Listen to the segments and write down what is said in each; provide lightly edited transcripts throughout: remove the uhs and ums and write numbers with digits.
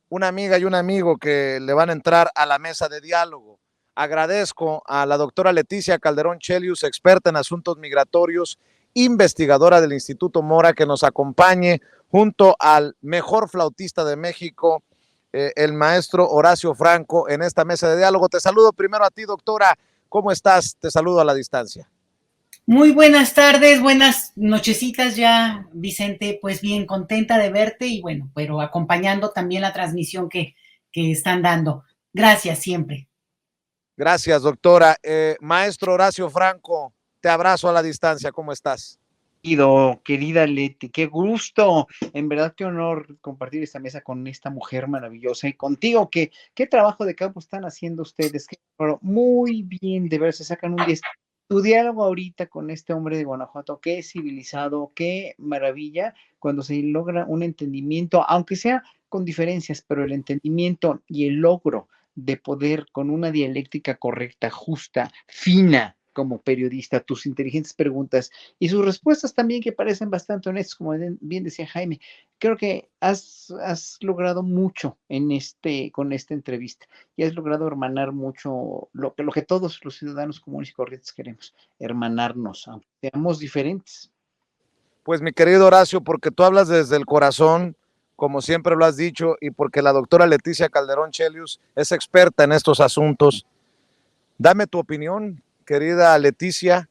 una amiga y un amigo que le van a entrar a la mesa de diálogo. Agradezco a la doctora Leticia Calderón Chelius, experta en asuntos migratorios, investigadora del Instituto Mora, que nos acompañe junto al mejor flautista de México, el maestro Horacio Franco, en esta mesa de diálogo. Te saludo primero a ti, doctora. ¿Cómo estás? Te saludo a la distancia. Muy buenas tardes, buenas nochecitas ya, Vicente, pues bien, contenta de verte y bueno, pero acompañando también la transmisión que están dando. Gracias siempre. Gracias, doctora. Maestro Horacio Franco, te abrazo a la distancia. ¿Cómo estás? Querida Leti, qué gusto, en verdad qué honor compartir esta mesa con esta mujer maravillosa y contigo, qué trabajo de campo están haciendo ustedes, muy bien, de ver, se sacan un 10. Tu diálogo ahorita con este hombre de Guanajuato, qué civilizado, qué maravilla, cuando se logra un entendimiento, aunque sea con diferencias, pero el entendimiento y el logro de poder con una dialéctica correcta, justa, fina, como periodista, tus inteligentes preguntas y sus respuestas también que parecen bastante honestas, como bien decía Jaime. Creo que has logrado mucho con esta entrevista y has logrado hermanar mucho lo que todos los ciudadanos comunes y corrientes queremos, hermanarnos, aunque seamos diferentes. Pues mi querido Horacio, porque tú hablas desde el corazón, como siempre lo has dicho, y porque la doctora Leticia Calderón Chelius es experta en estos asuntos. Dame tu opinión, querida Leticia,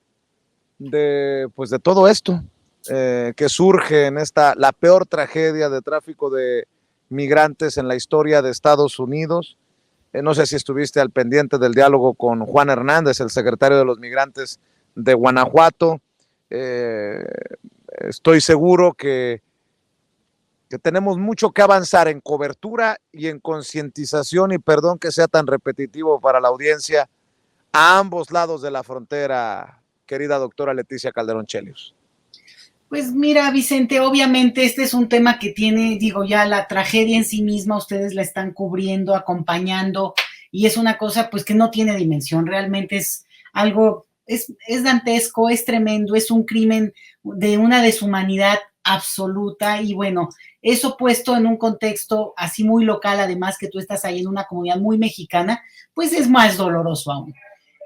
de todo esto que surge en la peor tragedia de tráfico de migrantes en la historia de Estados Unidos. No sé si estuviste al pendiente del diálogo con Juan Hernández, el secretario de los migrantes de Guanajuato. Estoy seguro que tenemos mucho que avanzar en cobertura y en concientización, y perdón que sea tan repetitivo para la audiencia, a ambos lados de la frontera, querida doctora Leticia Calderón Chelius. Pues mira, Vicente, obviamente este es un tema que tiene, digo, ya la tragedia en sí misma, ustedes la están cubriendo, acompañando, y es una cosa pues que no tiene dimensión, realmente es algo, es dantesco, es tremendo, es un crimen de una deshumanidad absoluta, y bueno, eso puesto en un contexto así muy local, además que tú estás ahí en una comunidad muy mexicana, pues es más doloroso aún.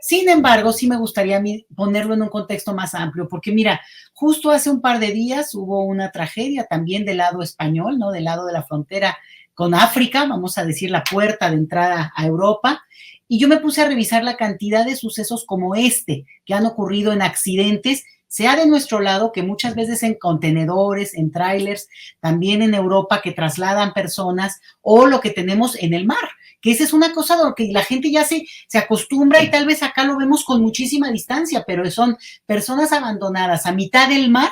Sin embargo, sí me gustaría ponerlo en un contexto más amplio, porque mira, justo hace un par de días hubo una tragedia también del lado español, ¿no? Del lado de la frontera con África, vamos a decir la puerta de entrada a Europa, y yo me puse a revisar la cantidad de sucesos como este que han ocurrido en accidentes, sea de nuestro lado, que muchas veces en contenedores, en trailers, también en Europa que trasladan personas, o lo que tenemos en el mar, que esa es una cosa de lo que la gente ya se acostumbra y tal vez acá lo vemos con muchísima distancia, pero son personas abandonadas a mitad del mar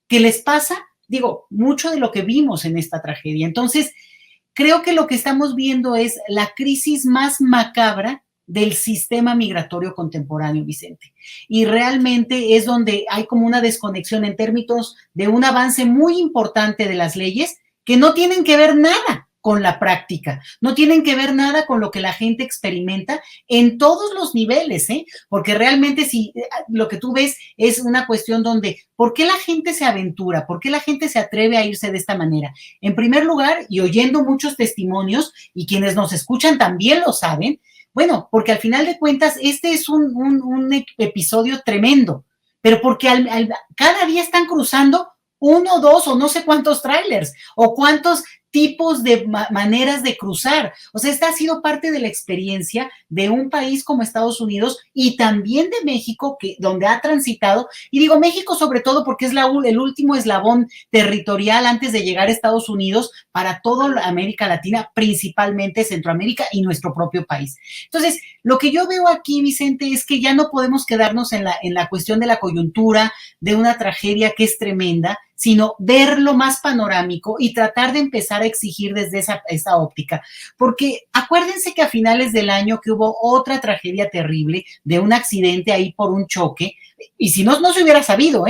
que les pasa, digo, mucho de lo que vimos en esta tragedia. Entonces, creo que lo que estamos viendo es la crisis más macabra del sistema migratorio contemporáneo, Vicente. Y realmente es donde hay como una desconexión en términos de un avance muy importante de las leyes que no tienen que ver nada con la práctica, no tienen que ver nada con lo que la gente experimenta en todos los niveles, porque realmente si lo que tú ves es una cuestión donde, ¿por qué la gente se aventura? ¿Por qué la gente se atreve a irse de esta manera? En primer lugar, y oyendo muchos testimonios, y quienes nos escuchan también lo saben, bueno, porque al final de cuentas este es un episodio tremendo, pero porque cada día están cruzando uno, dos o no sé cuántos trailers o cuántos tipos de maneras de cruzar. O sea, esta ha sido parte de la experiencia de un país como Estados Unidos y también de México, donde ha transitado, y digo México sobre todo porque es el último eslabón territorial antes de llegar a Estados Unidos para toda América Latina, principalmente Centroamérica y nuestro propio país. Entonces, lo que yo veo aquí, Vicente, es que ya no podemos quedarnos en la cuestión de la coyuntura, de una tragedia que es tremenda, sino verlo más panorámico y tratar de empezar a exigir desde esa óptica. Porque acuérdense que a finales del año que hubo otra tragedia terrible de un accidente ahí por un choque, y si no, no se hubiera sabido,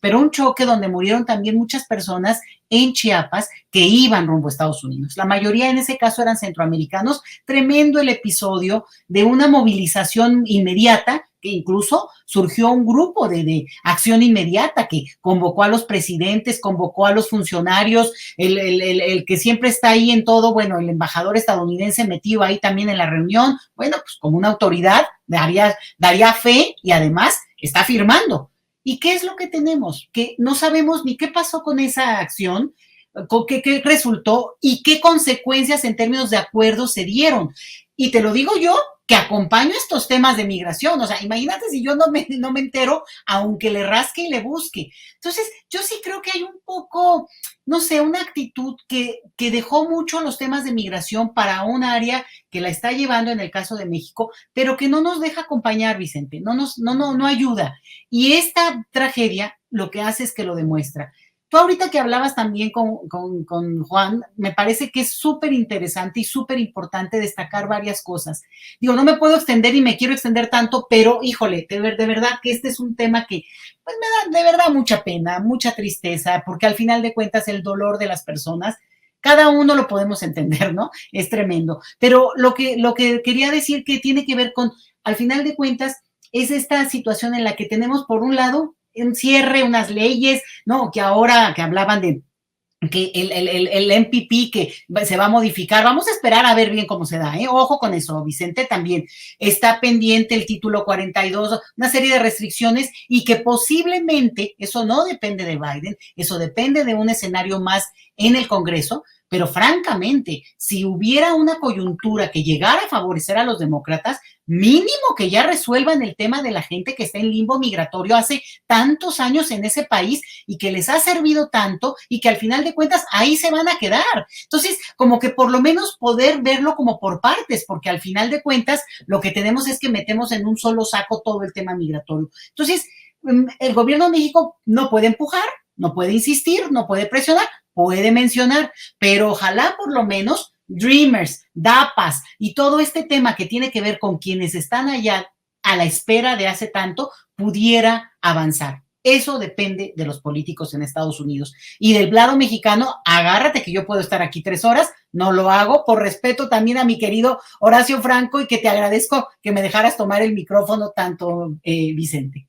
pero un choque donde murieron también muchas personas en Chiapas que iban rumbo a Estados Unidos. La mayoría en ese caso eran centroamericanos. Tremendo el episodio de una movilización inmediata que incluso surgió un grupo de acción inmediata que convocó a los presidentes, convocó a los funcionarios, el que siempre está ahí en todo, bueno, el embajador estadounidense metido ahí también en la reunión, bueno, pues como una autoridad daría fe y además está firmando. ¿Y qué es lo que tenemos? Que no sabemos ni qué pasó con esa acción, qué resultó y qué consecuencias en términos de acuerdo se dieron. Y te lo digo yo, que acompaño estos temas de migración. O sea, imagínate si yo no me entero, aunque le rasque y le busque. Entonces, yo sí creo que hay un poco, no sé, una actitud que dejó mucho los temas de migración para un área que la está llevando en el caso de México, pero que no nos deja acompañar, Vicente, no ayuda. Y esta tragedia lo que hace es que lo demuestra. Tú ahorita que hablabas también con Juan, me parece que es súper interesante y súper importante destacar varias cosas. Digo, no me puedo extender y me quiero extender tanto, pero híjole, de verdad que este es un tema que pues me da de verdad mucha pena, mucha tristeza, porque al final de cuentas el dolor de las personas, cada uno lo podemos entender, ¿no? Es tremendo. Pero lo que quería decir que tiene que ver con, al final de cuentas, es esta situación en la que tenemos, por un lado, un cierre, unas leyes, ¿no? Que ahora que hablaban de que el MPP que se va a modificar, vamos a esperar a ver bien cómo se da, ¿eh? Ojo con eso, Vicente, también está pendiente el título 42, una serie de restricciones y que posiblemente, eso no depende de Biden, eso depende de un escenario más en el Congreso, pero francamente, si hubiera una coyuntura que llegara a favorecer a los demócratas, mínimo que ya resuelvan el tema de la gente que está en limbo migratorio hace tantos años en ese país y que les ha servido tanto y que al final de cuentas ahí se van a quedar. Entonces, como que por lo menos poder verlo como por partes, porque al final de cuentas lo que tenemos es que metemos en un solo saco todo el tema migratorio. Entonces, el gobierno de México no puede empujar, no puede insistir, no puede presionar, puede mencionar, pero ojalá por lo menos Dreamers, DAPAS y todo este tema que tiene que ver con quienes están allá a la espera de hace tanto pudiera avanzar. Eso depende de los políticos en Estados Unidos. Y del lado mexicano, agárrate que yo puedo estar aquí 3 horas, no lo hago, por respeto también a mi querido Horacio Franco y que te agradezco que me dejaras tomar el micrófono tanto, Vicente.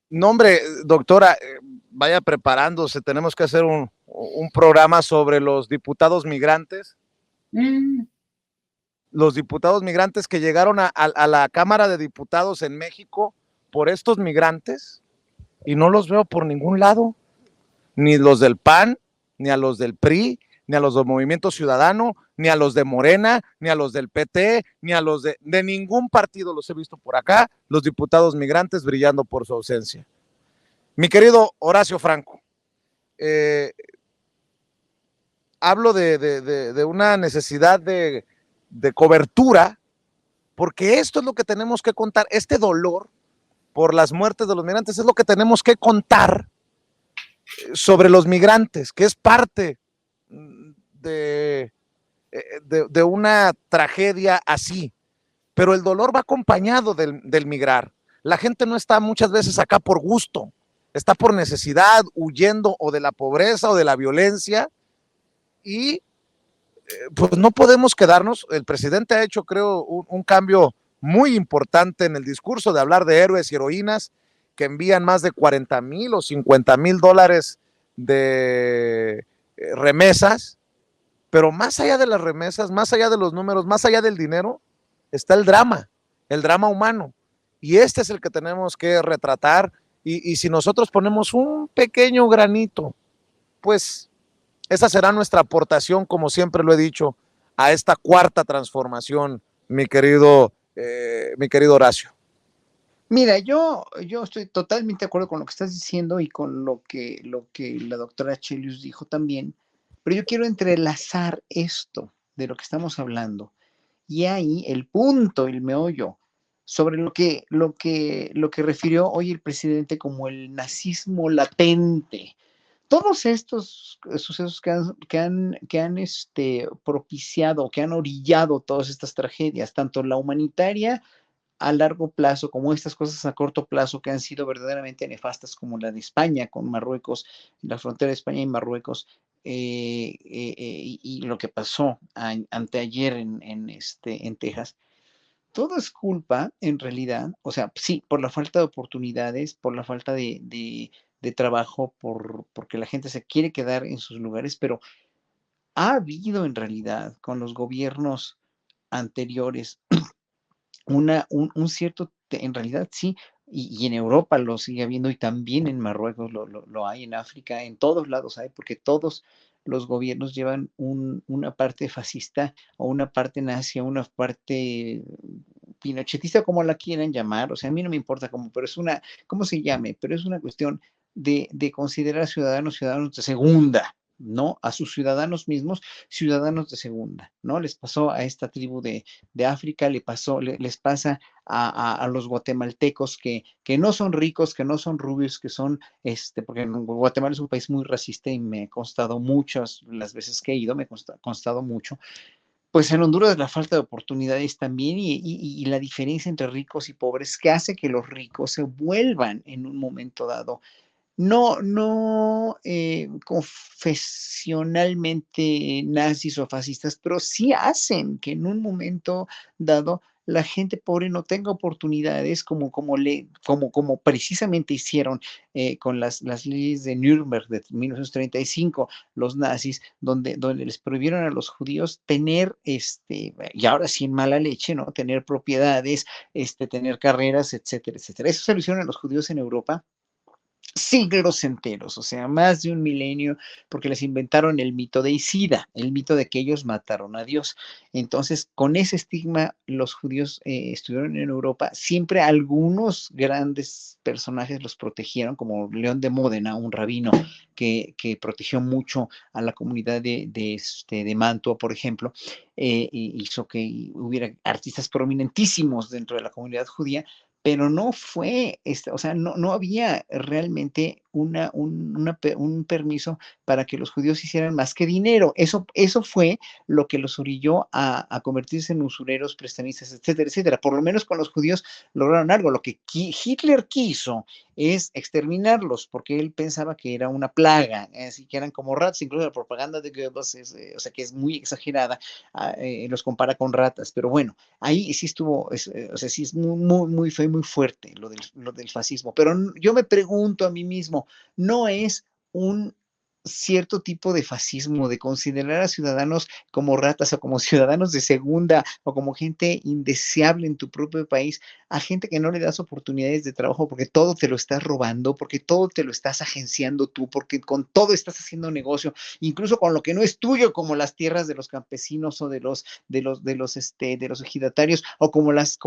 No, hombre, doctora, vaya preparándose, tenemos que hacer un programa sobre los diputados migrantes. Los diputados migrantes que llegaron a la Cámara de Diputados en México por estos migrantes y no los veo por ningún lado, ni los del PAN, ni a los del PRI, ni a los del Movimiento Ciudadano, ni a los de Morena, ni a los del PT, ni a los de ningún partido los he visto por acá, los diputados migrantes brillando por su ausencia. Mi querido Horacio Franco, hablo de una necesidad de cobertura, porque esto es lo que tenemos que contar, este dolor por las muertes de los migrantes es lo que tenemos que contar sobre los migrantes, que es parte de una tragedia así, pero el dolor va acompañado del migrar. La gente no está muchas veces acá por gusto, está por necesidad, huyendo o de la pobreza o de la violencia, y pues no podemos quedarnos. El presidente ha hecho, creo, un cambio muy importante en el discurso de hablar de héroes y heroínas que envían más de 40,000 o 50,000 dólares de remesas, pero más allá de las remesas, más allá de los números, más allá del dinero, está el drama humano, y este es el que tenemos que retratar, y si nosotros ponemos un pequeño granito, pues esa será nuestra aportación, como siempre lo he dicho, a esta cuarta transformación, mi querido Horacio. Mira, yo estoy totalmente de acuerdo con lo que estás diciendo y con lo que la doctora Chelius dijo también, pero yo quiero entrelazar esto de lo que estamos hablando y ahí el punto, el meollo, sobre lo que refirió hoy el presidente como el nazismo latente. Todos estos sucesos que han propiciado, que han orillado todas estas tragedias, tanto la humanitaria a largo plazo, como estas cosas a corto plazo que han sido verdaderamente nefastas, como la de España con Marruecos, la frontera de España y Marruecos, y lo que pasó anteayer en Texas, todo es culpa, en realidad, o sea, sí, por la falta de oportunidades, por la falta de trabajo, porque la gente se quiere quedar en sus lugares, pero ha habido en realidad con los gobiernos anteriores un cierto, en realidad sí, y en Europa lo sigue habiendo y también en Marruecos lo hay, en África, en todos lados hay, porque todos los gobiernos llevan una parte fascista o una parte nazi o una parte pinochetista, como la quieran llamar, o sea, a mí no me importa cómo, pero es una, cómo se llame, pero es una cuestión de considerar a ciudadanos de segunda, ¿no? A sus ciudadanos mismos, ciudadanos de segunda, ¿no? Les pasó a esta tribu de África, les pasa a los guatemaltecos que no son ricos, que no son rubios, que son, porque Guatemala es un país muy racista y me ha constado muchas las veces que he ido, me ha constado mucho. Pues en Honduras la falta de oportunidades también y la diferencia entre ricos y pobres que hace que los ricos se vuelvan en un momento dado no confesionalmente nazis o fascistas, pero sí hacen que en un momento dado la gente pobre no tenga oportunidades como precisamente hicieron con las leyes de Nuremberg de 1935, los nazis, donde les prohibieron a los judíos tener, y ahora sí en mala leche, ¿no? Tener propiedades, tener carreras, etcétera, etcétera. Eso se lo hicieron a los judíos en Europa siglos enteros, o sea, más de un milenio, porque les inventaron el mito de Isida, el mito de que ellos mataron a Dios. Entonces, con ese estigma, los judíos estuvieron en Europa. Siempre algunos grandes personajes los protegieron, como León de Módena, un rabino que protegió mucho a la comunidad de Mantua, por ejemplo, hizo que hubiera artistas prominentísimos dentro de la comunidad judía, pero no fue, o sea, no había realmente un permiso para que los judíos hicieran más que dinero. Eso fue lo que los orilló a convertirse en usureros, prestamistas, etcétera, etcétera. Por lo menos con los judíos lograron algo. Lo que Hitler quiso es exterminarlos, porque él pensaba que era una plaga, así que eran como ratas, incluso la propaganda de Goebbels, o sea, que es muy exagerada, los compara con ratas, pero bueno, ahí sí estuvo, o sea, sí es muy fue muy fuerte lo del fascismo, pero yo me pregunto a mí mismo, ¿no es un cierto tipo de fascismo, de considerar a ciudadanos como ratas o como ciudadanos de segunda o como gente indeseable en tu propio país, a gente que no le das oportunidades de trabajo porque todo te lo estás robando, porque todo te lo estás agenciando tú, porque con todo estás haciendo negocio, incluso con lo que no es tuyo, como las tierras de los campesinos o de los ejidatarios o como las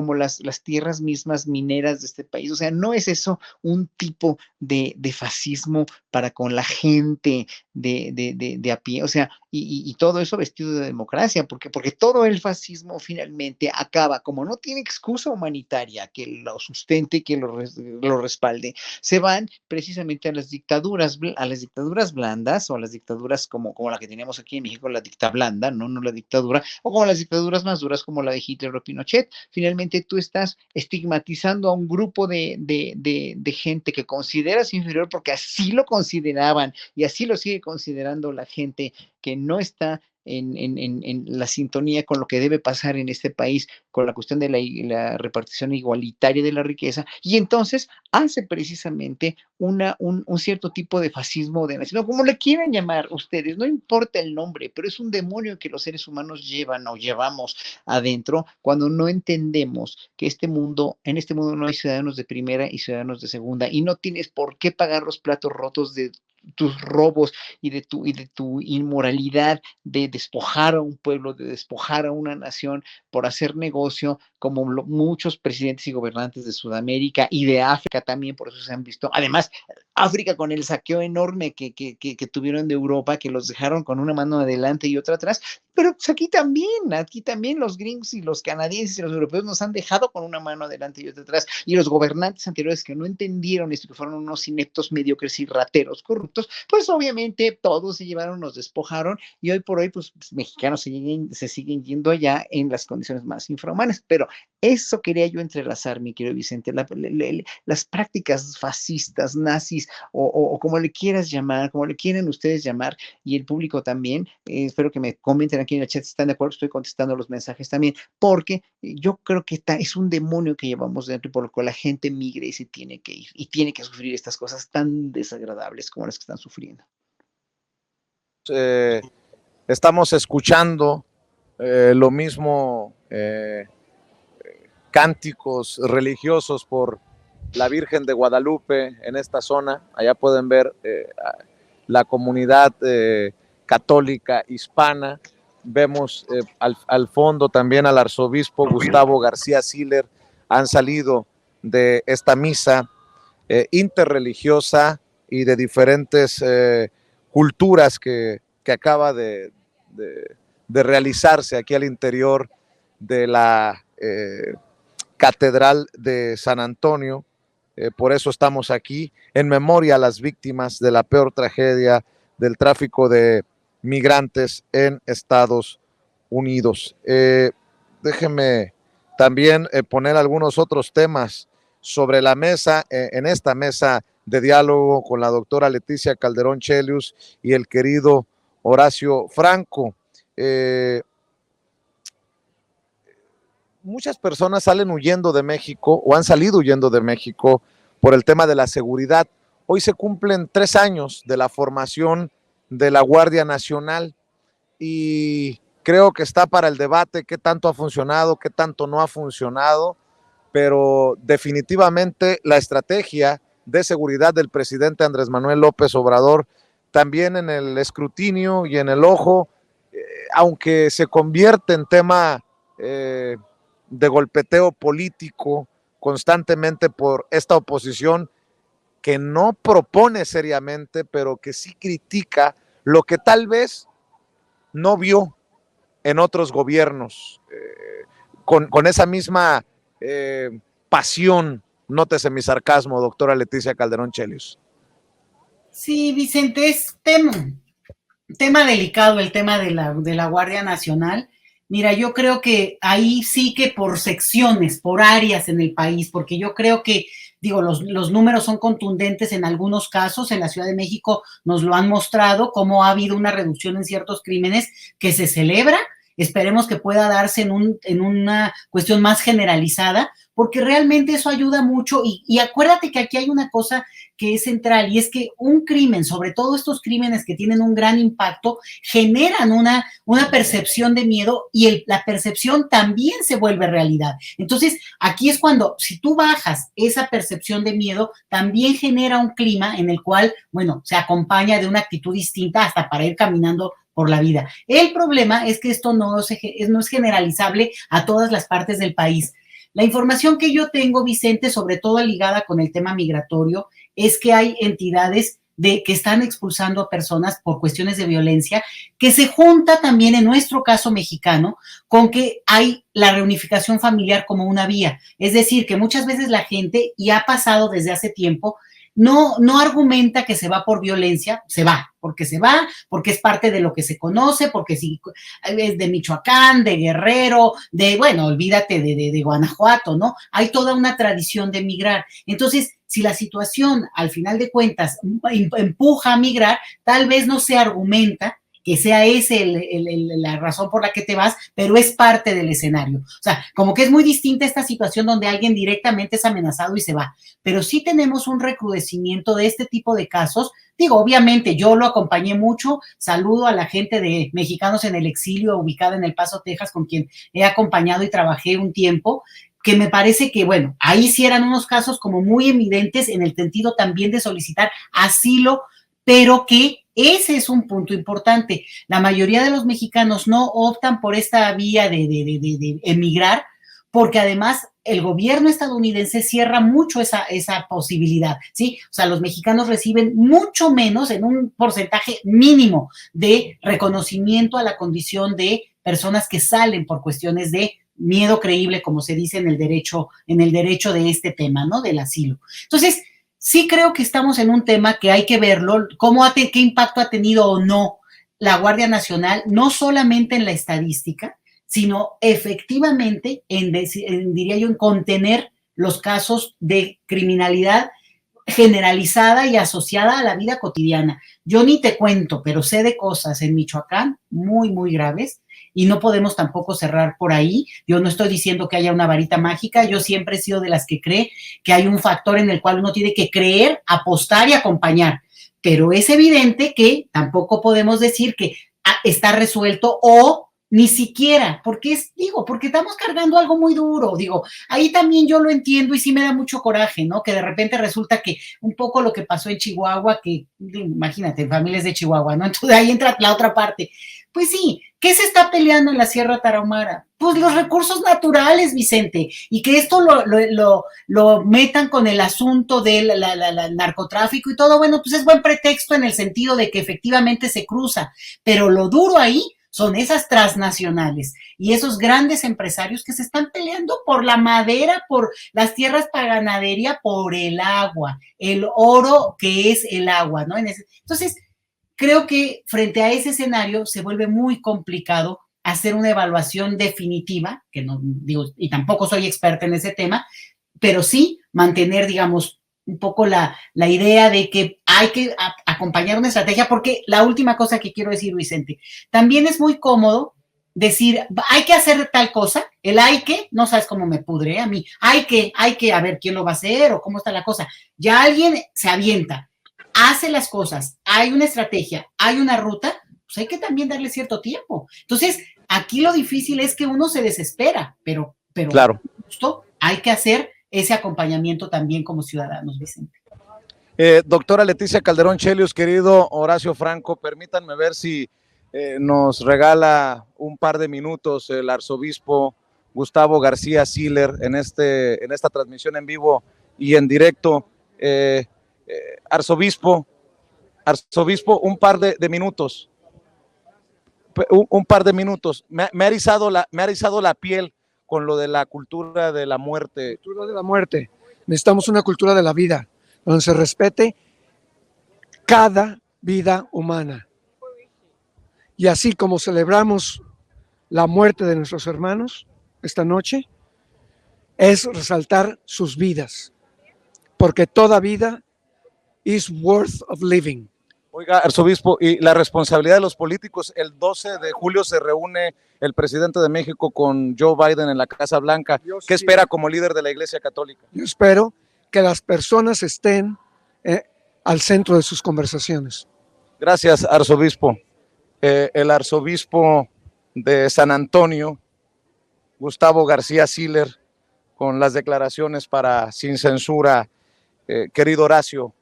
tierras mismas mineras de este país? O sea, no es eso un tipo de fascismo para con la gente de a pie, o sea, y todo eso vestido de democracia, porque todo el fascismo finalmente acaba, como no tiene excusa humanitaria que lo sustente, que lo respalde, se van precisamente a las dictaduras blandas o a las dictaduras como la que teníamos aquí en México, la dicta blanda, no la dictadura, o como las dictaduras más duras como la de Hitler o Pinochet. Finalmente tú estás estigmatizando a un grupo de gente que consideras inferior porque así lo consideraban y así lo sigue considerando la gente que no está en la sintonía con lo que debe pasar en este país, con la cuestión de la repartición igualitaria de la riqueza, y entonces hace precisamente un cierto tipo de fascismo de nación, como le quieran llamar ustedes, no importa el nombre, pero es un demonio que los seres humanos llevan o llevamos adentro cuando no entendemos que en este mundo no hay ciudadanos de primera y ciudadanos de segunda, y no tienes por qué pagar los platos rotos de tus robos y de tu inmoralidad de despojar a un pueblo, de despojar a una nación por hacer negocio, como muchos presidentes y gobernantes de Sudamérica y de África también, por eso se han visto. Además, África con el saqueo enorme que tuvieron de Europa, que los dejaron con una mano adelante y otra atrás, pero pues aquí también los gringos y los canadienses y los europeos nos han dejado con una mano adelante y otra atrás, y los gobernantes anteriores que no entendieron esto, que fueron unos ineptos mediocres y rateros corruptos, pues obviamente todos se llevaron, nos despojaron, y hoy por hoy, pues mexicanos se siguen yendo allá en las condiciones más infrahumanas, pero Eso quería yo entrelazar, mi querido Vicente, las prácticas fascistas, nazis, o como le quieras llamar, como le quieren ustedes llamar, y el público también. Espero que me comenten aquí en el chat si están de acuerdo, estoy contestando los mensajes también, porque yo creo que es un demonio que llevamos dentro y por lo que la gente migra y se tiene que ir, y tiene que sufrir estas cosas tan desagradables como las que están sufriendo. Estamos escuchando lo mismo, cánticos religiosos por la Virgen de Guadalupe en esta zona. Allá pueden ver la comunidad católica hispana. Vemos al fondo también al arzobispo Gustavo García Siller. Han salido de esta misa interreligiosa y de diferentes culturas que acaba de realizarse aquí al interior de la Catedral de San Antonio. Por eso estamos aquí en memoria a las víctimas de la peor tragedia del tráfico de migrantes en Estados Unidos. Déjenme también poner algunos otros temas sobre la mesa, en esta mesa de diálogo con la doctora Leticia Calderón Chelius y el querido Horacio Franco. Muchas personas salen huyendo de México o han salido huyendo de México por el tema de la seguridad. Hoy se cumplen 3 años de la formación de la Guardia Nacional y creo que está para el debate qué tanto ha funcionado, qué tanto no ha funcionado, pero definitivamente la estrategia de seguridad del presidente Andrés Manuel López Obrador también en el escrutinio y en el ojo, aunque se convierte en tema de golpeteo político constantemente por esta oposición que no propone seriamente, pero que sí critica lo que tal vez no vio en otros gobiernos, con esa misma pasión. Nótese mi sarcasmo, doctora Leticia Calderón Chelius. Sí, Vicente, es tema delicado el tema de la Guardia Nacional. Mira, yo creo que ahí sí que por secciones, por áreas en el país, porque yo creo que, digo, los números son contundentes en algunos casos. En la Ciudad de México nos lo han mostrado, cómo ha habido una reducción en ciertos crímenes que se celebra. Esperemos que pueda darse en una cuestión más generalizada, porque realmente eso ayuda mucho. Y acuérdate que aquí hay una cosa que es central, y es que un crimen, sobre todo estos crímenes que tienen un gran impacto, generan una percepción de miedo, y la percepción también se vuelve realidad. Entonces, aquí es cuando, si tú bajas esa percepción de miedo, también genera un clima en el cual, bueno, se acompaña de una actitud distinta hasta para ir caminando por la vida. El problema es que esto no es generalizable a todas las partes del país. La información que yo tengo, Vicente, sobre todo ligada con el tema migratorio, es que hay entidades que están expulsando a personas por cuestiones de violencia, que se junta también en nuestro caso mexicano con que hay la reunificación familiar como una vía. Es decir, que muchas veces la gente, y ha pasado desde hace tiempo, no argumenta que se va por violencia, se va, porque es parte de lo que se conoce, porque si es de Michoacán, de Guerrero, bueno, olvídate de Guanajuato, ¿no? Hay toda una tradición de migrar. Entonces, si la situación, al final de cuentas, empuja a migrar, tal vez no se argumenta que sea ese la razón por la que te vas, pero es parte del escenario. O sea, como que es muy distinta esta situación donde alguien directamente es amenazado y se va, pero sí tenemos un recrudecimiento de este tipo de casos. Digo, obviamente yo lo acompañé mucho, saludo a la gente de Mexicanos en el Exilio, ubicada en El Paso, Texas, con quien he acompañado y trabajé un tiempo, que me parece que, bueno, ahí sí eran unos casos como muy evidentes en el sentido también de solicitar asilo, pero que ese es un punto importante. La mayoría de los mexicanos no optan por esta vía de emigrar, porque además el gobierno estadounidense cierra mucho esa posibilidad, ¿sí? O sea, los mexicanos reciben mucho menos, en un porcentaje mínimo, de reconocimiento a la condición de personas que salen por cuestiones de miedo creíble, como se dice en el derecho de este tema, ¿no? Del asilo. Entonces, sí creo que estamos en un tema que hay que verlo, qué impacto ha tenido o no la Guardia Nacional, no solamente en la estadística, sino efectivamente diría yo, en contener los casos de criminalidad generalizada y asociada a la vida cotidiana. Yo ni te cuento, pero sé de cosas en Michoacán muy, muy graves y no podemos tampoco cerrar por ahí. Yo no estoy diciendo que haya una varita mágica, yo siempre he sido de las que cree que hay un factor en el cual uno tiene que creer, apostar y acompañar, pero es evidente que tampoco podemos decir que está resuelto o ni siquiera, porque porque estamos cargando algo muy duro, ahí también yo lo entiendo y sí me da mucho coraje, ¿no? Que de repente resulta que un poco lo que pasó en Chihuahua, que imagínate, familias de Chihuahua, ¿no? Entonces ahí entra la otra parte. Pues sí, ¿qué se está peleando en la Sierra Tarahumara? Pues los recursos naturales, Vicente, y que esto lo metan con el asunto del narcotráfico y todo, bueno, pues es buen pretexto en el sentido de que efectivamente se cruza, pero lo duro ahí son esas transnacionales y esos grandes empresarios que se están peleando por la madera, por las tierras para ganadería, por el agua, el oro que es el agua, ¿no? Entonces, creo que frente a ese escenario se vuelve muy complicado hacer una evaluación definitiva, que no digo, y tampoco soy experta en ese tema, pero sí mantener, digamos, un poco la idea de que hay que acompañar una estrategia, porque la última cosa que quiero decir, Vicente, también es muy cómodo decir, hay que hacer tal cosa, el hay que, no sabes cómo me pudre a mí, hay que, a ver quién lo va a hacer o cómo está la cosa. Ya alguien se avienta, hace las cosas, hay una estrategia, hay una ruta, pues hay que también darle cierto tiempo. Entonces, aquí lo difícil es que uno se desespera, pero Claro. justo hay que hacer ese acompañamiento también como ciudadanos, Vicente. Doctora Leticia Calderón Chelius, querido Horacio Franco, permítanme ver si nos regala un par de minutos el arzobispo Gustavo García Siller en esta transmisión en vivo y en directo. Arzobispo, un par de minutos. Un par de minutos. Me ha erizado la piel con lo de la cultura de la muerte. Cultura de la muerte. Necesitamos una cultura de la vida, donde se respete cada vida humana. Y así como celebramos la muerte de nuestros hermanos esta noche, es resaltar sus vidas, porque toda vida is worth of living. Oiga, arzobispo, y la responsabilidad de los políticos, el 12 de julio se reúne el presidente de México con Joe Biden en la Casa Blanca. ¿Qué espera como líder de la Iglesia Católica? Yo espero que las personas estén al centro de sus conversaciones. Gracias, arzobispo. El arzobispo de San Antonio, Gustavo García Siller, con las declaraciones para Sin Censura. Querido Horacio,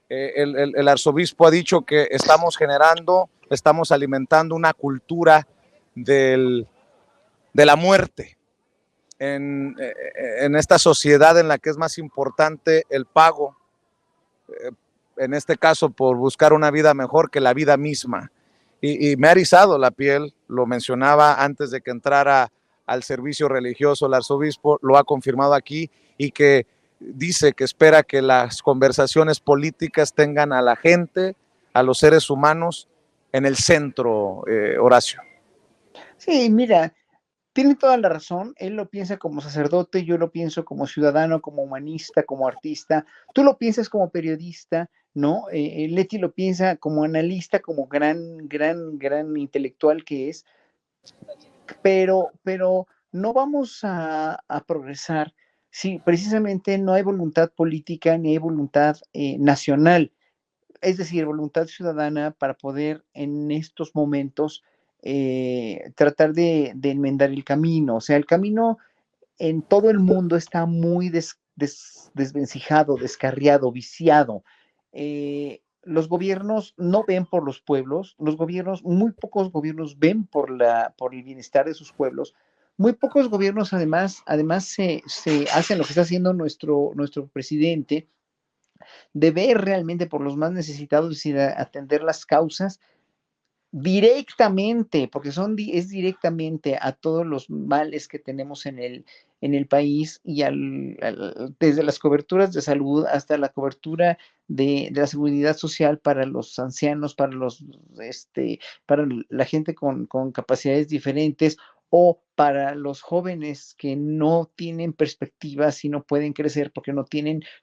el arzobispo ha dicho que estamos alimentando una cultura de la muerte en esta sociedad en la que es más importante el pago, en este caso por buscar una vida mejor que la vida misma. Y me ha erizado la piel, lo mencionaba antes de que entrara al servicio religioso el arzobispo, lo ha confirmado aquí, y que dice que espera que las conversaciones políticas tengan a la gente, a los seres humanos en el centro, Horacio. Sí, mira, tiene toda la razón. Él lo piensa como sacerdote, yo lo pienso como ciudadano, como humanista, como artista. Tú lo piensas como periodista, ¿no? Leti lo piensa como analista, como gran intelectual que es. Pero no vamos a progresar si precisamente no hay voluntad política ni hay voluntad nacional, es decir, voluntad ciudadana para poder en estos momentos tratar de enmendar el camino. O sea, el camino en todo el mundo está muy desvencijado, descarriado, viciado. Los gobiernos no ven por los pueblos, muy pocos gobiernos ven por el bienestar de sus pueblos, muy pocos gobiernos además se hacen lo que está haciendo nuestro presidente, de ver realmente por los más necesitados y de atender las causas directamente, porque es directamente a todos los males que tenemos en el país y desde las coberturas de salud hasta la cobertura de la seguridad social para los ancianos, para la gente con capacidades diferentes, o para los jóvenes que no tienen perspectivas y no pueden crecer porque no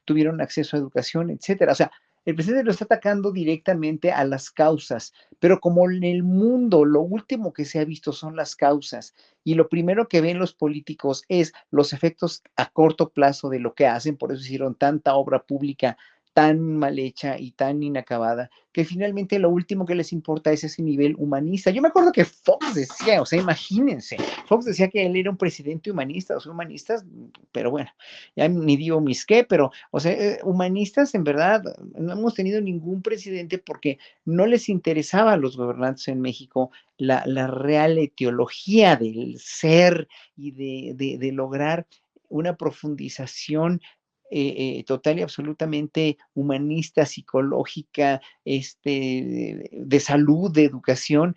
tuvieron acceso a educación, etcétera. O sea, el presidente lo está atacando directamente a las causas, pero como en el mundo lo último que se ha visto son las causas y lo primero que ven los políticos es los efectos a corto plazo de lo que hacen, por eso hicieron tanta obra pública tan mal hecha y tan inacabada, que finalmente lo último que les importa es ese nivel humanista. Yo me acuerdo que Fox decía, o sea, imagínense, Fox decía que él era un presidente humanista, o sea, humanistas, pero bueno, ya ni digo mis qué, pero, o sea, humanistas en verdad, no hemos tenido ningún presidente porque no les interesaba a los gobernantes en México la real etiología del ser y de lograr una profundización total y absolutamente humanista, psicológica, de salud, de educación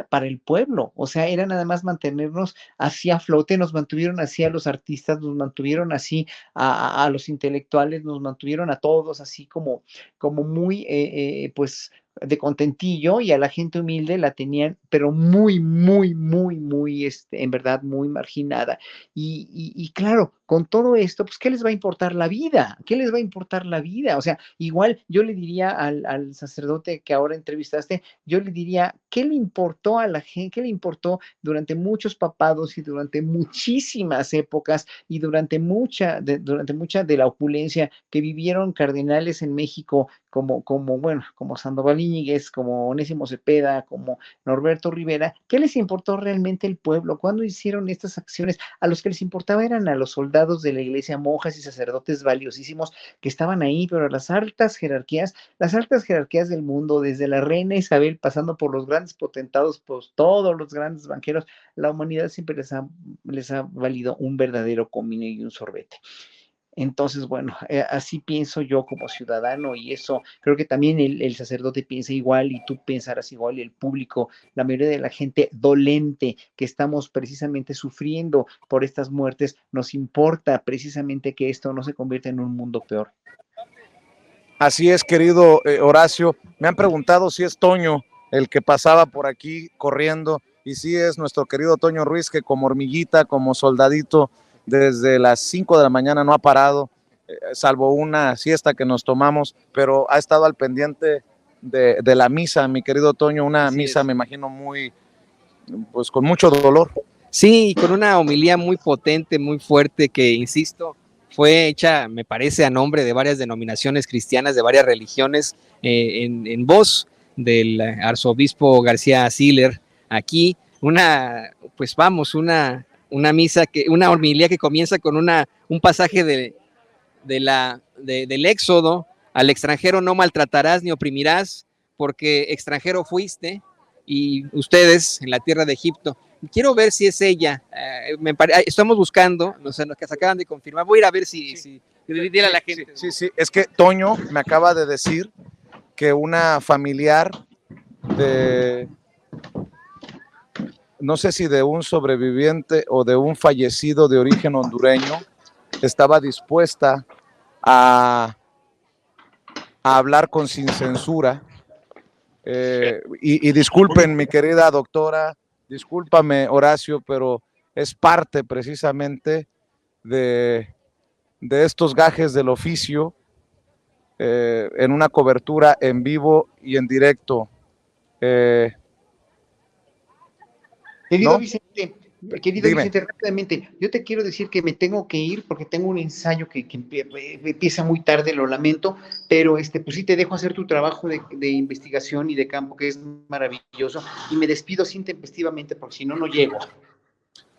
para el pueblo. O sea, era nada más mantenernos así a flote, nos mantuvieron así a los artistas, nos mantuvieron así a los intelectuales, nos mantuvieron a todos así como muy, pues, de contentillo y a la gente humilde la tenían, pero muy, muy, muy, muy, en verdad, muy marginada. Y claro, con todo esto, pues, ¿qué les va a importar la vida? ¿Qué les va a importar la vida? O sea, igual yo le diría al sacerdote que ahora entrevistaste, yo le diría, ¿qué le importó a la gente? ¿Qué le importó durante muchos papados y durante muchísimas épocas y durante mucha de la opulencia que vivieron cardenales en México bueno, como Sandoval Íñiguez, como Onésimo Cepeda, como Norberto Rivera? ¿Qué les importó realmente el pueblo? ¿Cuándo hicieron estas acciones? A los que les importaba eran a los soldados de la iglesia, monjas y sacerdotes valiosísimos que estaban ahí, pero a las altas jerarquías del mundo, desde la reina Isabel, pasando por los grandes potentados, pues todos los grandes banqueros, la humanidad siempre les ha valido un verdadero comino y un sorbete. Entonces, bueno, así pienso yo como ciudadano y eso creo que también el sacerdote piensa igual y tú pensarás igual y el público, la mayoría de la gente dolente que estamos precisamente sufriendo por estas muertes, nos importa precisamente que esto no se convierta en un mundo peor. Así es, querido Horacio. Me han preguntado si es Toño el que pasaba por aquí corriendo, y sí es nuestro querido Toño Ruiz, que como hormiguita, como soldadito, desde las 5 de la mañana no ha parado, salvo una siesta que nos tomamos, pero ha estado al pendiente de la misa, mi querido Toño, una misa, me imagino, muy, pues con mucho dolor. Sí, y con una homilía muy potente, muy fuerte, que, insisto, fue hecha, me parece, a nombre de varias denominaciones cristianas, de varias religiones, en voz del arzobispo García Siller. Aquí, pues vamos, una misa, una homilía que comienza con un pasaje del Éxodo: al extranjero no maltratarás ni oprimirás, porque extranjero fuiste, y ustedes en la tierra de Egipto. Quiero ver si es ella. Estamos buscando, nos acaban de confirmar. Voy a ir a ver si dile a la gente. Sí, es que Toño me acaba de decir que una familiar no sé si de un sobreviviente o de un fallecido de origen hondureño, estaba dispuesta a hablar sin censura. Y disculpen, mi querida doctora, discúlpame, Horacio, pero es parte precisamente de estos gajes del oficio, en una cobertura en vivo y en directo. Querido ¿no? Vicente, Vicente, rápidamente, yo te quiero decir que me tengo que ir porque tengo un ensayo que empieza muy tarde, lo lamento, pero pues sí te dejo hacer tu trabajo de investigación y de campo, que es maravilloso, y me despido así intempestivamente porque si no, no llego.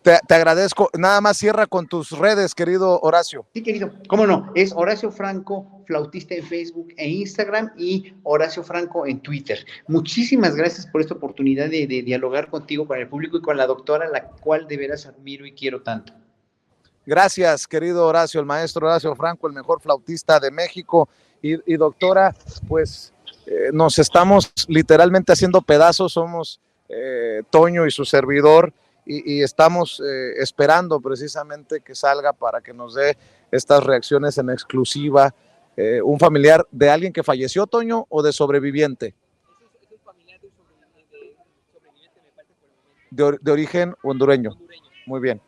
Te agradezco. Nada más cierra con tus redes, querido Horacio. Sí, querido. ¿Cómo no? Es Horacio Franco, flautista en Facebook e Instagram, y Horacio Franco en Twitter. Muchísimas gracias por esta oportunidad de dialogar contigo, con el público y con la doctora, la cual de veras admiro y quiero tanto. Gracias, querido Horacio, el maestro Horacio Franco, el mejor flautista de México. Y doctora, pues nos estamos literalmente haciendo pedazos. Somos Toño y su servidor, y estamos esperando precisamente que salga para que nos dé estas reacciones en exclusiva. Un familiar de alguien que falleció, Toño, o de sobreviviente. Es un familiar de un sobreviviente, me parece, por el momento. de origen hondureño. Muy bien.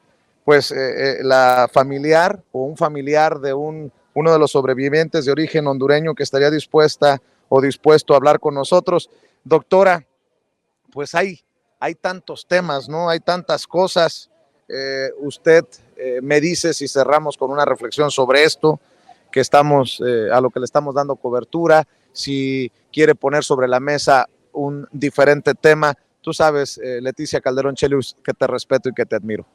Pues la familiar o un familiar de uno de los sobrevivientes de origen hondureño que estaría dispuesta o dispuesto a hablar con nosotros. Doctora, pues hay tantos temas, ¿no? Hay tantas cosas. Usted me dice si cerramos con una reflexión sobre esto, que estamos, a lo que le estamos dando cobertura, si quiere poner sobre la mesa un diferente tema. Tú sabes, Leticia Calderón Chelius, que te respeto y que te admiro.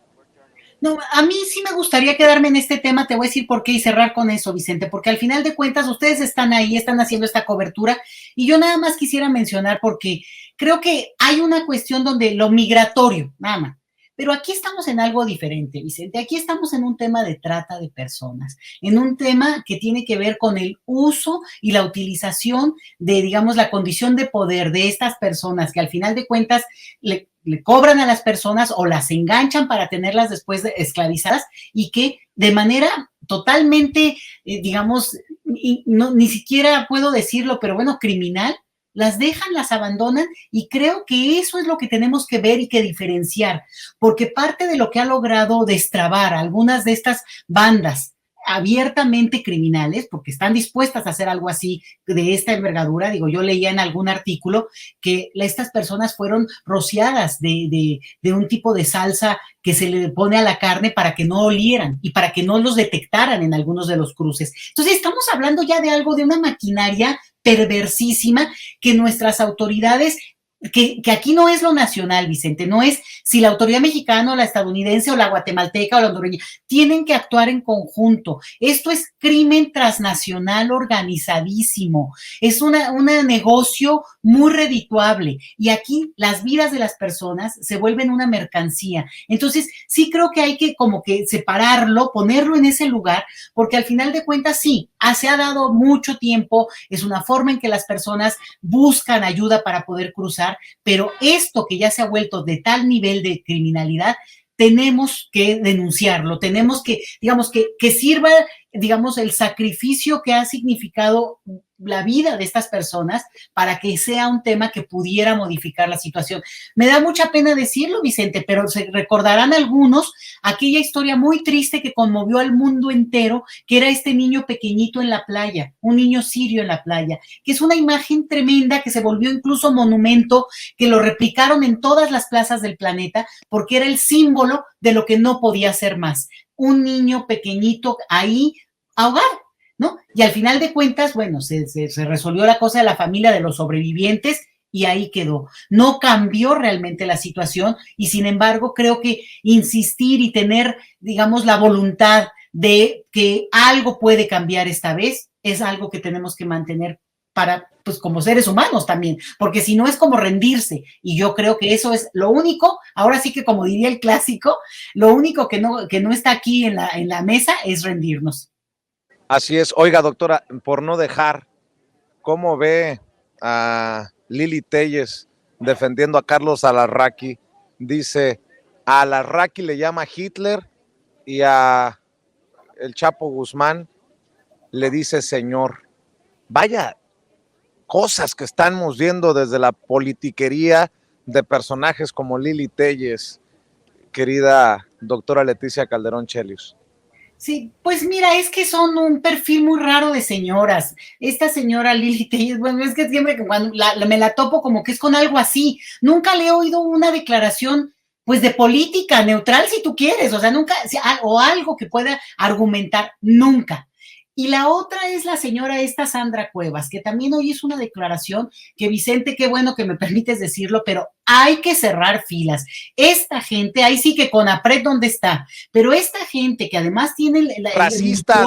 No, a mí sí me gustaría quedarme en este tema, te voy a decir por qué y cerrar con eso, Vicente, porque al final de cuentas ustedes están ahí, están haciendo esta cobertura y yo nada más quisiera mencionar porque creo que hay una cuestión donde lo migratorio, nada más, pero aquí estamos en algo diferente, Vicente, aquí estamos en un tema de trata de personas, en un tema que tiene que ver con el uso y la utilización de, digamos, la condición de poder de estas personas que al final de cuentas le cobran a las personas o las enganchan para tenerlas después esclavizadas y que de manera totalmente, digamos, no, ni siquiera puedo decirlo, pero bueno, criminal, las dejan, las abandonan y creo que eso es lo que tenemos que ver y que diferenciar, porque parte de lo que ha logrado destrabar algunas de estas bandas abiertamente criminales, porque están dispuestas a hacer algo así de esta envergadura. Digo, yo leía en algún artículo que estas personas fueron rociadas de un tipo de salsa que se le pone a la carne para que no olieran y para que no los detectaran en algunos de los cruces. Entonces, estamos hablando ya de algo, de una maquinaria perversísima que nuestras autoridades que aquí no es lo nacional, Vicente, no es si la autoridad mexicana o la estadounidense o la guatemalteca o la hondureña, tienen que actuar en conjunto. Esto es crimen transnacional organizadísimo, es un negocio muy redituable y aquí las vidas de las personas se vuelven una mercancía. Entonces, sí creo que hay que como que separarlo, ponerlo en ese lugar, porque al final de cuentas sí, se ha dado mucho tiempo, es una forma en que las personas buscan ayuda para poder cruzar, pero esto que ya se ha vuelto de tal nivel de criminalidad, tenemos que denunciarlo, tenemos que, digamos, que sirva, digamos, el sacrificio que ha significado la vida de estas personas para que sea un tema que pudiera modificar la situación. Me da mucha pena decirlo, Vicente, pero se recordarán algunos aquella historia muy triste que conmovió al mundo entero, que era este niño pequeñito en la playa, un niño sirio en la playa, que es una imagen tremenda que se volvió incluso monumento, que lo replicaron en todas las plazas del planeta, porque era el símbolo de lo que no podía ser más. Un niño pequeñito ahí ahogado, ¿no? Y al final de cuentas, bueno, se resolvió la cosa de la familia de los sobrevivientes y ahí quedó. No cambió realmente la situación y sin embargo creo que insistir y tener, digamos, la voluntad de que algo puede cambiar esta vez es algo que tenemos que mantener para, pues como seres humanos también, porque si no es como rendirse y yo creo que eso es lo único, ahora sí que como diría el clásico, lo único que no está aquí en la mesa es rendirnos. Así es. Oiga, doctora, por no dejar, ¿cómo ve a Lili Téllez defendiendo a Carlos Alarraqui? Dice, a Alarraqui le llama Hitler y a el Chapo Guzmán le dice señor. Vaya cosas que estamos viendo desde la politiquería de personajes como Lili Téllez, querida doctora Leticia Calderón Chelius. Sí, pues mira, es que son un perfil muy raro de señoras. Esta señora Lili Téllez, bueno, es que siempre que cuando me la topo como que es con algo así. Nunca le he oído una declaración, pues, de política neutral, si tú quieres, o sea, nunca, o algo que pueda argumentar, nunca. Y la otra es la señora esta Sandra Cuevas, que también hoy es una declaración que, Vicente, qué bueno que me permites decirlo, pero hay que cerrar filas. Esta gente, ahí sí que CONAPRED, ¿dónde está? Pero esta gente que además tiene... Racistas,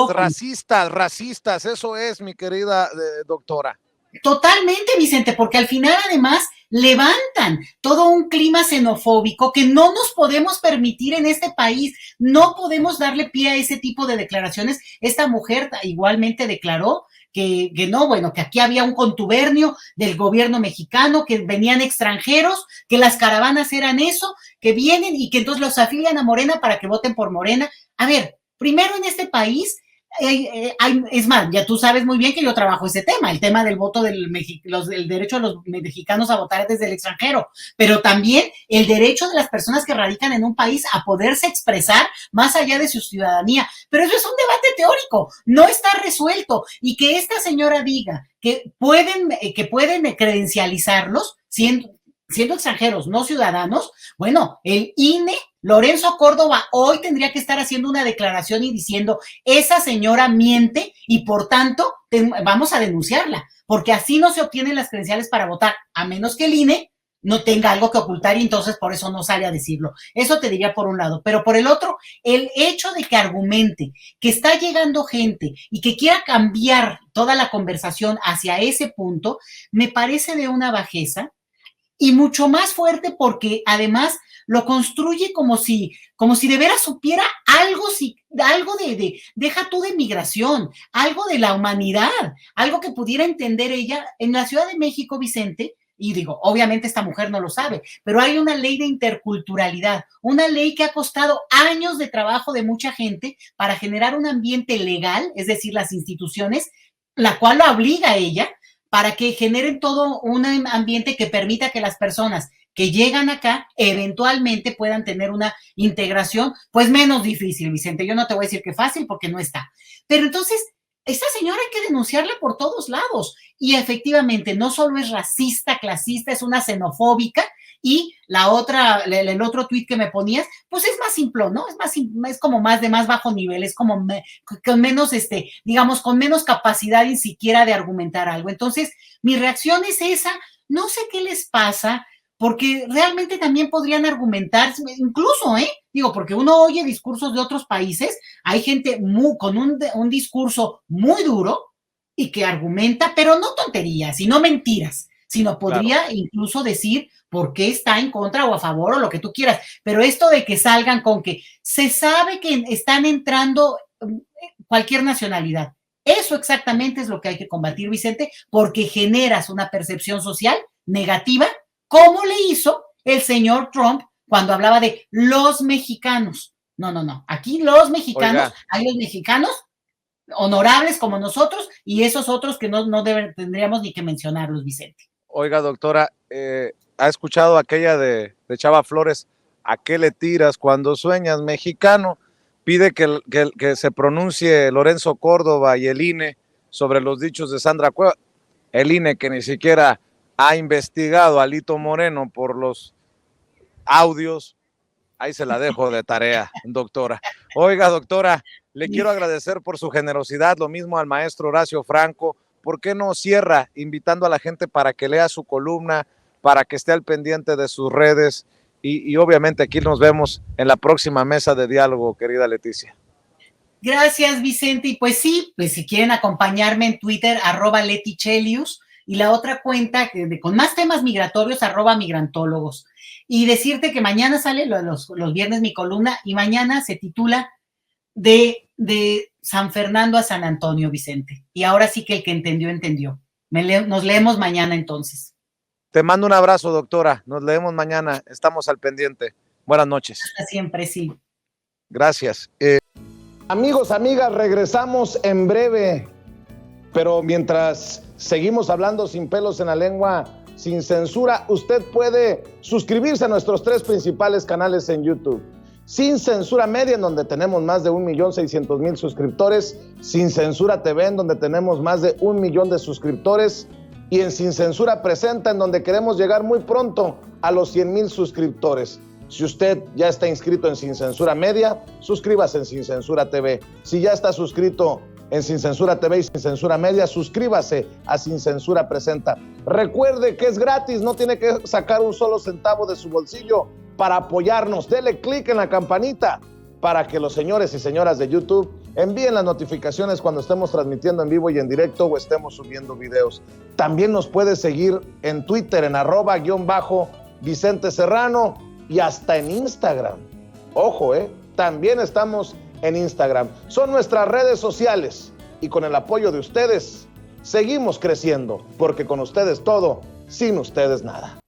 eso es, mi querida doctora. Totalmente, Vicente, porque al final además levantan todo un clima xenofóbico que no nos podemos permitir en este país, no podemos darle pie a ese tipo de declaraciones. Esta mujer igualmente declaró que no, bueno, que aquí había un contubernio del gobierno mexicano, que venían extranjeros, que las caravanas eran eso, que vienen y que entonces los afilian a Morena para que voten por Morena. A ver, primero en este país es más, ya tú sabes muy bien que yo trabajo ese tema, el tema del voto el derecho de los mexicanos a votar desde el extranjero, pero también el derecho de las personas que radican en un país a poderse expresar más allá de su ciudadanía. Pero eso es un debate teórico, no está resuelto. Y que esta señora diga que pueden credencializarlos siendo extranjeros, no ciudadanos, bueno, el INE, Lorenzo Córdoba, hoy tendría que estar haciendo una declaración y diciendo, esa señora miente y por tanto vamos a denunciarla, porque así no se obtienen las credenciales para votar, a menos que el INE no tenga algo que ocultar y entonces por eso no sale a decirlo. Eso te diría por un lado, pero por el otro, el hecho de que argumente que está llegando gente y que quiera cambiar toda la conversación hacia ese punto, me parece de una bajeza y mucho más fuerte porque además lo construye como si de veras supiera algo deja tú de migración, algo de la humanidad, algo que pudiera entender ella. En la Ciudad de México, Vicente, y digo, obviamente esta mujer no lo sabe, pero hay una ley de interculturalidad, una ley que ha costado años de trabajo de mucha gente para generar un ambiente legal, es decir, las instituciones, la cual la obliga a ella para que generen todo un ambiente que permita que las personas que llegan acá eventualmente puedan tener una integración, pues menos difícil, Vicente. Yo no te voy a decir que fácil porque no está. Pero entonces, esta señora hay que denunciarla por todos lados. Y efectivamente, no solo es racista, clasista, es una xenofóbica. Y el otro tuit que me ponías, pues es más simple, ¿no? Es como más de más bajo nivel, es como con menos, digamos, con menos capacidad ni siquiera de argumentar algo. Entonces, mi reacción es esa, no sé qué les pasa, porque realmente también podrían argumentar, incluso, digo, porque uno oye discursos de otros países, hay gente con un discurso muy duro y que argumenta, pero no tonterías, sino mentiras, sino podría incluso decir por qué está en contra o a favor o lo que tú quieras. Pero esto de que salgan con que se sabe que están entrando cualquier nacionalidad, eso exactamente es lo que hay que combatir, Vicente, porque generas una percepción social negativa, como le hizo el señor Trump cuando hablaba de los mexicanos. No. Aquí los mexicanos, hay los mexicanos honorables como nosotros y esos otros que no tendríamos ni que mencionarlos, Vicente. Oiga, doctora, ¿ha escuchado aquella de Chava Flores? ¿A qué le tiras cuando sueñas mexicano? Pide que se pronuncie Lorenzo Córdoba y el INE sobre los dichos de Sandra Cuevas. El INE que ni siquiera ha investigado a Alito Moreno por los audios. Ahí se la dejo de tarea, doctora. Oiga, doctora, le quiero agradecer por su generosidad, lo mismo al maestro Horacio Franco. ¿Por qué no cierra invitando a la gente para que lea su columna, para que esté al pendiente de sus redes? Y obviamente aquí nos vemos en la próxima mesa de diálogo, querida Leticia. Gracias, Vicente. Y pues sí, pues si quieren acompañarme en Twitter, @LetiChelius, y la otra cuenta con más temas migratorios, @migrantólogos. Y decirte que mañana sale los viernes mi columna y mañana se titula de San Fernando a San Antonio, Vicente. Y ahora sí que el que entendió, entendió. Nos leemos mañana entonces. Te mando un abrazo, doctora. Nos leemos mañana. Estamos al pendiente. Buenas noches. Hasta siempre, sí. Gracias. Amigos, amigas, regresamos en breve. Pero mientras seguimos hablando sin pelos en la lengua, sin censura, usted puede suscribirse a nuestros 3 principales canales en YouTube. Sin Censura Media, en donde tenemos más de 1.600.000 suscriptores. Sin Censura TV, en donde tenemos más de 1 millón de suscriptores. Y en Sin Censura Presenta, en donde queremos llegar muy pronto a los 100,000 suscriptores. Si usted ya está inscrito en Sin Censura Media, suscríbase en Sin Censura TV. Si ya está suscrito en Sin Censura TV y Sin Censura Media, suscríbase a Sin Censura Presenta. Recuerde que es gratis, no tiene que sacar un solo centavo de su bolsillo para apoyarnos. Dele clic en la campanita para que los señores y señoras de YouTube envíen las notificaciones cuando estemos transmitiendo en vivo y en directo o estemos subiendo videos. También nos puede seguir en Twitter en @Vicente Serrano y hasta en Instagram. Ojo, también estamos en Instagram. Son nuestras redes sociales y con el apoyo de ustedes seguimos creciendo, porque con ustedes todo, sin ustedes nada.